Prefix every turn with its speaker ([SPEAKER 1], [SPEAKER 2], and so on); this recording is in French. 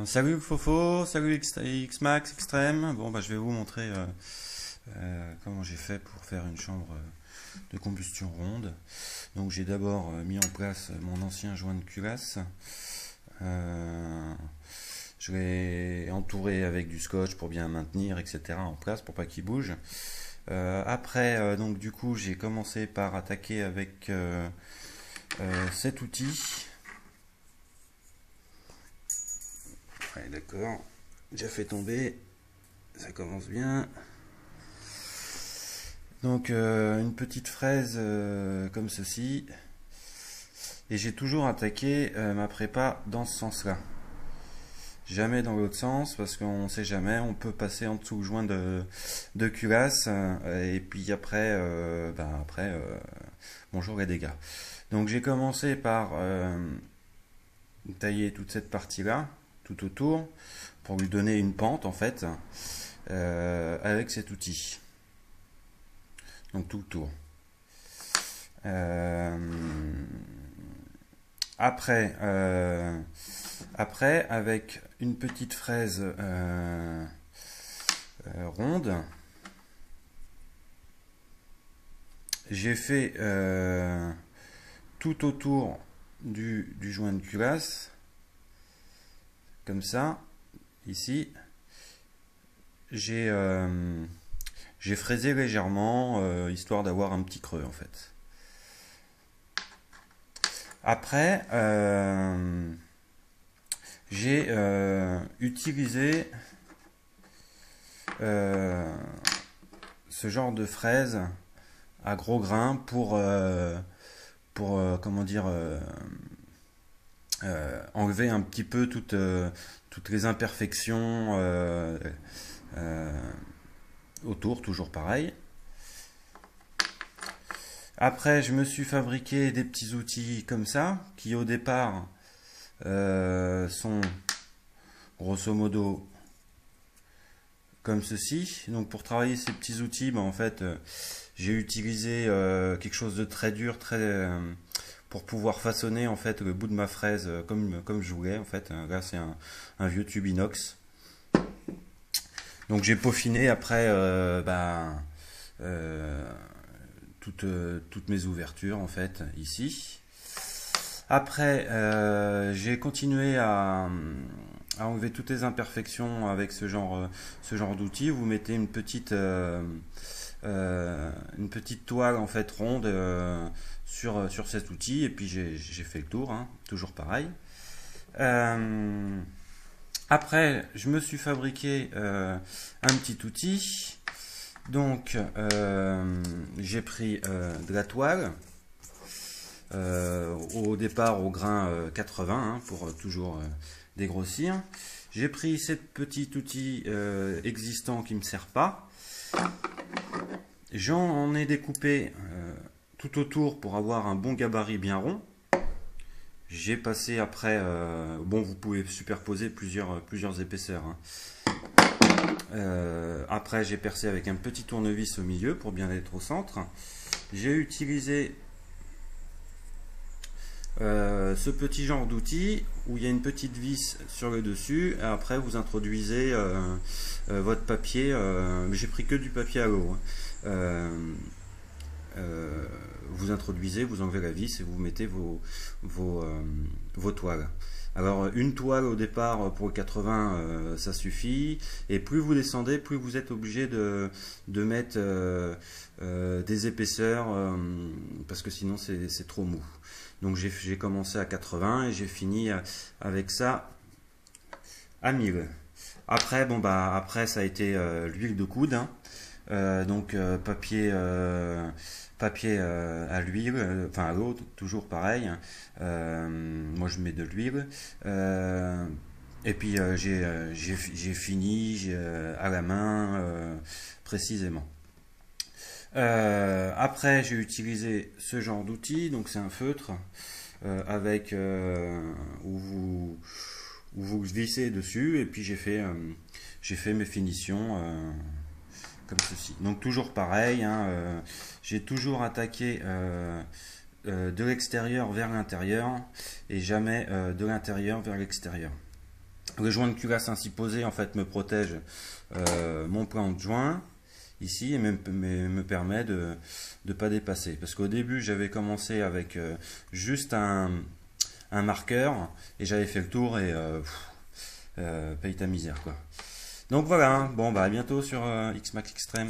[SPEAKER 1] Salut le Fofo, salut Xmax Extreme. Bon, je vais vous montrer comment j'ai fait pour faire une chambre de combustion ronde. Donc j'ai d'abord mis en place mon ancien joint de culasse. Je l'ai entouré avec du scotch pour bien maintenir, etc. en place pour pas qu'il bouge. Après, donc du coup, j'ai commencé par attaquer avec cet outil. Ouais, d'accord. Déjà fait tomber. Ça commence bien. Donc une petite fraise comme ceci. Et j'ai toujours attaqué ma prépa dans ce sens-là. Jamais dans l'autre sens parce qu'on ne sait jamais. On peut passer en dessous le joint de culasse. Et puis après, bonjour les dégâts. Donc j'ai commencé par tailler toute cette partie-là, tout autour, pour lui donner une pente en fait, avec cet outil. Donc tout autour. Après, avec une petite fraise ronde, j'ai fait tout autour du joint de culasse, comme ça, ici. J'ai fraisé légèrement, histoire d'avoir un petit creux en fait. Après, j'ai utilisé ce genre de fraise à gros grains pour comment dire, enlever un petit peu toutes les imperfections autour, toujours pareil. Après, je me suis fabriqué des petits outils comme ça, qui au départ sont grosso modo comme ceci. Donc pour travailler ces petits outils, en fait, j'ai utilisé quelque chose de très dur, pour pouvoir façonner en fait le bout de ma fraise comme je voulais. En fait, là c'est un vieux tube inox. Donc j'ai peaufiné après toutes mes ouvertures en fait ici. Après j'ai continué à enlever toutes les imperfections avec ce genre d'outil. Vous mettez une petite toile en fait ronde sur cet outil et puis j'ai fait le tour, hein, toujours pareil. Après je me suis fabriqué un petit outil. Donc j'ai pris de la toile, au départ au grain 80, hein, pour toujours dégrossir. J'ai pris ce petit outil existant qui ne me sert pas. J'en ai découpé tout autour pour avoir un bon gabarit bien rond. J'ai passé après, vous pouvez superposer plusieurs épaisseurs, hein. Après j'ai percé avec un petit tournevis au milieu pour bien être au centre. J'ai utilisé ce petit genre d'outil où il y a une petite vis sur le dessus. Et après vous introduisez votre papier, j'ai pris que du papier à l'eau, hein. Vous introduisez, vous enlevez la vis et vous mettez vos toiles. Alors une toile au départ pour le 80 ça suffit, et plus vous descendez, plus vous êtes obligé de mettre des épaisseurs, parce que sinon c'est trop mou. Donc j'ai commencé à 80 et j'ai fini avec ça à 1000. Après après ça a été l'huile de coude, hein. Donc papier à l'huile, enfin à l'eau, toujours pareil. Moi je mets de l'huile. Et puis j'ai fini à la main, précisément. Après j'ai utilisé ce genre d'outil, donc c'est un feutre avec où vous glissez dessus, et puis j'ai fait mes finitions comme ceci. Donc toujours pareil, hein, j'ai toujours attaqué de l'extérieur vers l'intérieur et jamais de l'intérieur vers l'extérieur. Le joint de culasse ainsi posé en fait me protège mon plan de joint ici et me permet de ne pas dépasser. Parce qu'au début j'avais commencé avec juste un marqueur et j'avais fait le tour et paye ta misère quoi. Donc voilà, hein. Bon bah à bientôt sur X-Max Extreme.